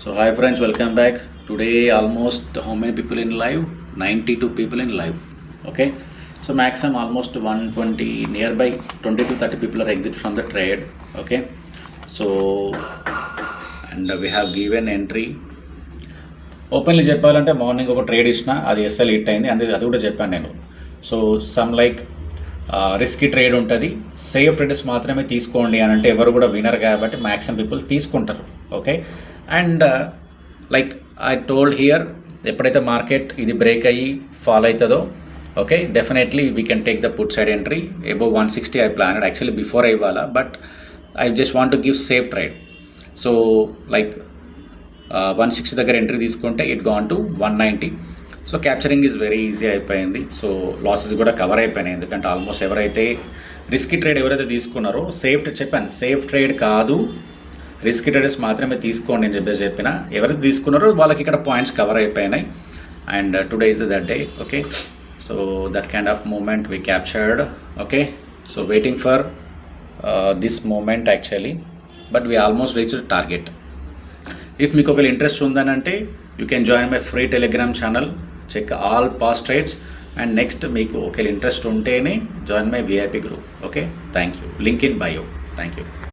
So hi friends, welcome back. Today almost how many people in live? 92 people in live. Okay. So maximum almost 120 nearby 20 to 30 people are exit from the trade. Okay. So and we have given entry. Openly చెప్పాలంటే morning ఒక trade ఇచ్చిన అది SL hit అయింది అది కూడా చెప్పాను నేను. So some like risky trade ఉంటుంది, సేఫ్ ట్రేడర్స్ మాత్రమే తీసుకోండి అని అంటే ఎవరు కూడా వినరు కాబట్టి మ్యాక్సిమం పీపుల్ తీసుకుంటారు. Okay. And like I told here, ఎప్పుడైతే మార్కెట్ ఇది బ్రేక్ అయ్యి ఫాల్ అవుతుందో okay definitely we can take the put side entry above 160 I planned actually before ఇవ్వాలా, but I just want to give safe trade. So like 160 దగ్గర entry తీసుకుంటే it gone to 190. So capturing is very easy అయిపోయింది. So losses కూడా cover అయిపోయినాయి, ఎందుకంటే almost ఎవరైతే risky trade ఎవరైతే తీసుకున్నారో సేఫ్ ట్రేడ్ కాదు, రిస్కీ ట్రేడర్స్ మాత్రమే తీసుకోండి అని చెప్పిన ఎవరైతే తీసుకున్నారో వాళ్ళకి ఇక్కడ పాయింట్స్ కవర్ అయిపోయినాయి. And today is that day. Okay. So that kind of moment we captured. Okay. So waiting for this moment actually, but we almost reached target. If మీకు ఒకవేళ ఇంట్రెస్ట్ ఉందని అంటే you can join my free Telegram channel, check all past trades. And next మీకు ఒకవేళ interest ఉంటేనే join my VIP group. Okay. Thank you. Link in bio. Thank you.